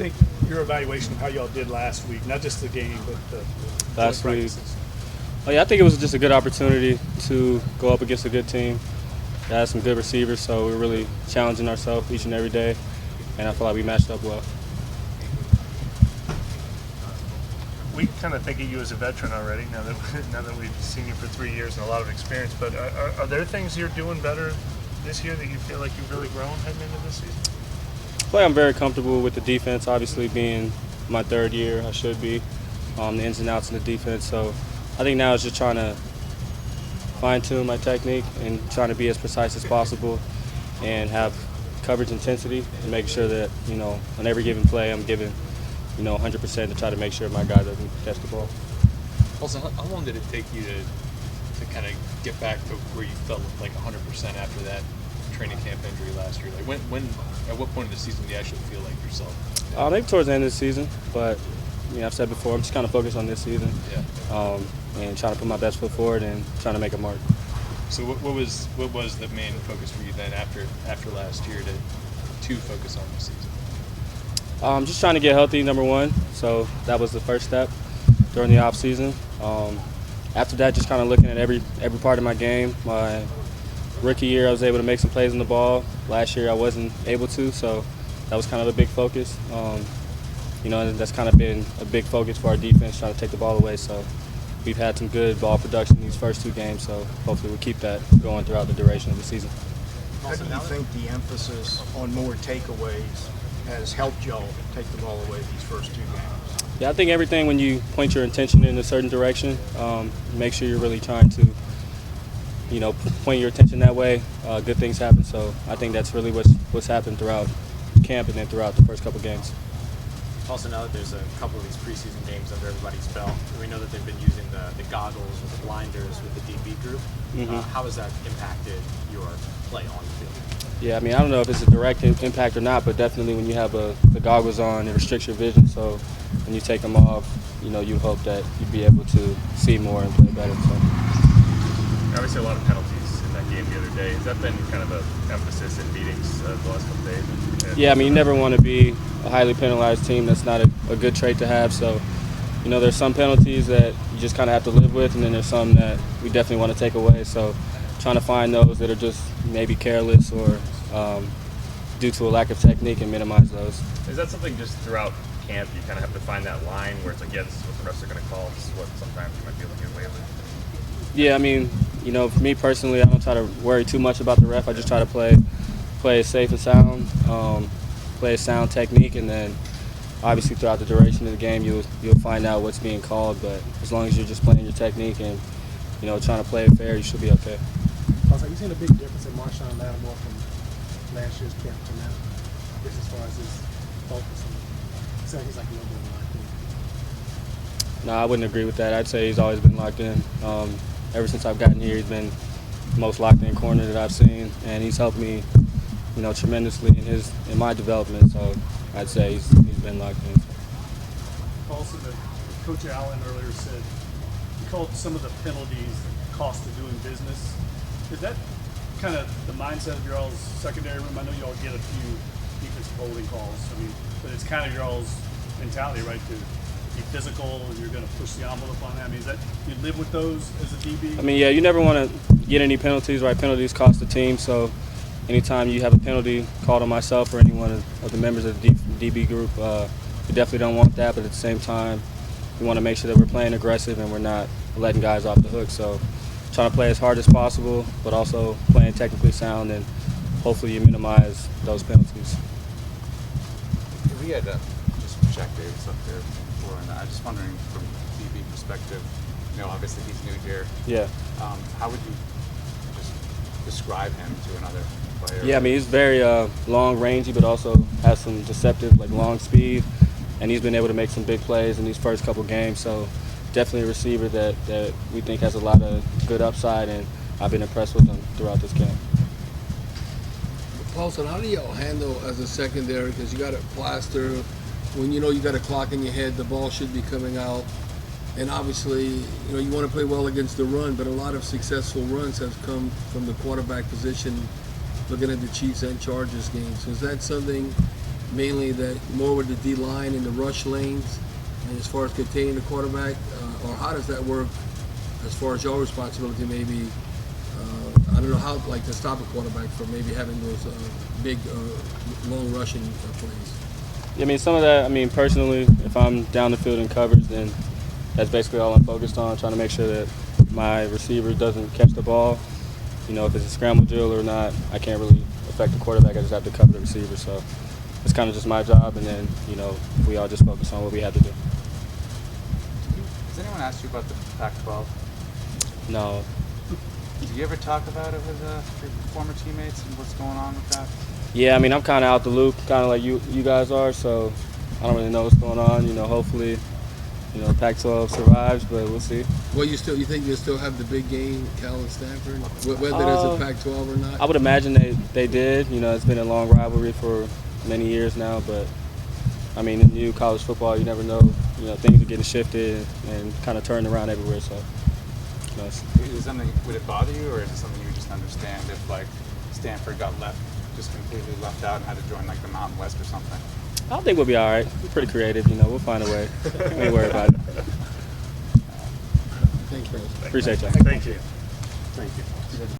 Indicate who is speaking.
Speaker 1: think your evaluation of how y'all did last week, not just the game, but the
Speaker 2: last week?
Speaker 1: practices?
Speaker 2: Oh yeah, I think it was just a good opportunity to go up against a good team that has some good receivers. So we're really challenging ourselves each and every day, and I feel like we matched up well.
Speaker 3: We kind of think of you as a veteran already now that we've seen you for 3 years and a lot of experience. But are there things you're doing better this year that you feel like you've really grown heading into this season?
Speaker 2: Well, I'm very comfortable with the defense. Obviously, being my third year, I should be the ins and outs in the defense. So I think now it's just trying to fine-tune my technique and trying to be as precise as possible and have coverage intensity and make sure that on every given play I'm giving 100% to try to make sure my guy doesn't catch the ball.
Speaker 4: Also, how long did it take you to kind of get back to where you felt like 100% after that training camp injury last year? Like when at what point in the season do you actually feel like yourself?
Speaker 2: Maybe towards the end of the season, but I've said before, I'm just kind of focused on this season.
Speaker 4: Yeah.
Speaker 2: And trying to put my best foot forward and trying to make a mark.
Speaker 4: So what was the main focus for you then after last year to focus on this season?
Speaker 2: Just trying to get healthy, number one. So that was the first step during the off season. After that, just kind of looking at every part of my game. My rookie year, I was able to make some plays on the ball. Last year, I wasn't able to, so that was kind of a big focus. And that's kind of been a big focus for our defense, trying to take the ball away. So we've had some good ball production these first 2 games, so hopefully we'll keep that going throughout the duration of the season.
Speaker 5: How do you think the emphasis on more takeaways has helped y'all take the ball away these first 2 games?
Speaker 2: Yeah, I think everything, when you point your intention in a certain direction, make sure you're really trying to, point your attention that way, good things happen. So I think that's really what's happened throughout camp and then throughout the first couple games.
Speaker 6: Also, now that there's a couple of these preseason games under everybody's belt, we know that they've been using the goggles or the blinders with the DB group.
Speaker 2: Mm-hmm.
Speaker 6: How has that impacted your play on the field?
Speaker 2: Yeah, I don't know if it's a direct impact or not, but definitely when you have the goggles on, it restricts your vision. So when you take them off, you hope that you'd be able to see more and play better. So.
Speaker 3: Obviously, a lot of penalties in that game the other day. Has that been kind of an emphasis in meetings the last couple days?
Speaker 2: Yeah, you never want to be a highly penalized team. That's not a good trait to have. So, there's some penalties that you just kind of have to live with, and then there's some that we definitely want to take away. So trying to find those that are just maybe careless or due to a lack of technique and minimize those.
Speaker 3: Is that something just throughout camp you kind of have to find that line where it's like, yeah, this is what the refs are going to call, this is what sometimes you might be able to get away with?
Speaker 2: Yeah, for me personally, I don't try to worry too much about the ref. I just try to play safe and sound, play a sound technique, and then obviously throughout the duration of the game you'll find out what's being called. But as long as you're just playing your technique and trying to play it fair, you should be okay.
Speaker 7: Have you seen a big difference in Marshon Lattimore from last year's camp to now, just as far as his focus? It sounds he's like a little bit locked in.
Speaker 2: No, I wouldn't agree with that. I'd say he's always been locked in. Ever since I've gotten here, he's been the most locked in corner that I've seen, and he's helped me, tremendously in my development. So I'd say he's been locked in.
Speaker 1: Also, Coach Allen earlier said he called some of the penalties the cost of doing business. Is that kind of the mindset of your all's secondary room? I know you all get a few defensive holding calls. But it's kind of your all's mentality, right, to be physical and you're going to push the envelope on that. Is that you live with those as a DB?
Speaker 2: Yeah, you never want to get any penalties, right? Penalties cost the team. So anytime you have a penalty called on myself or any one of the members of the DB group, we definitely don't want that. But at the same time, we want to make sure that we're playing aggressive and we're not letting guys off the hook. So trying to play as hard as possible, but also playing technically sound, and hopefully you minimize those penalties.
Speaker 8: We had just Jack Davis up there before, and I'm just wondering from DB perspective, obviously he's new here.
Speaker 2: Yeah.
Speaker 8: How would you just describe him to another player?
Speaker 2: Yeah, he's very long rangey, but also has some deceptive, long speed, and he's been able to make some big plays in these first couple games. So definitely a receiver that we think has a lot of good upside, and I've been impressed with him throughout this camp.
Speaker 9: Paulson, how do y'all handle as a secondary? Because you got a plaster, when you got a clock in your head, the ball should be coming out. And obviously, you want to play well against the run, but a lot of successful runs have come from the quarterback position, looking at the Chiefs and Chargers games. So is that something mainly that more with the D line and the rush lanes, and as far as containing the quarterback, or how does that work as far as your responsibility? Maybe I don't know how like to stop a quarterback from maybe having those big long rushing plays.
Speaker 2: Yeah, I mean, some of that, I mean, personally, if I'm down the field in coverage, then that's basically all I'm focused on, trying to make sure that my receiver doesn't catch the ball. You know, if it's a scramble drill or not, I can't really affect the quarterback. I just have to cover the receiver. So it's kind of just my job, and then, you know, we all just focus on what we have to do.
Speaker 8: Has anyone asked you about the Pac-12?
Speaker 2: No.
Speaker 8: Do you ever talk about it with your former teammates and what's going on with that?
Speaker 2: Yeah, I mean, I'm kind of out the loop, kind of like you guys are, so I don't really know what's going on. You know, hopefully, you know, Pac-12 survives, but we'll see.
Speaker 9: Well, you think you'll still have the big game, Cal and Stanford, whether there's a Pac-12 or not?
Speaker 2: I would imagine they did. You know, it's been a long rivalry for many years now, but I mean, in new college football, you never know. You know, things are getting shifted and kind of turned around everywhere. So, you know,
Speaker 8: would it bother you, or is it something you just understand if like Stanford got just completely left out and had to join like the Mountain West or something?
Speaker 2: I think we'll be all right. We're pretty creative. You know, we'll find a way. We ain't worried about it.
Speaker 9: Thank you.
Speaker 2: Appreciate y'all.
Speaker 3: Thank you.
Speaker 7: Thank you.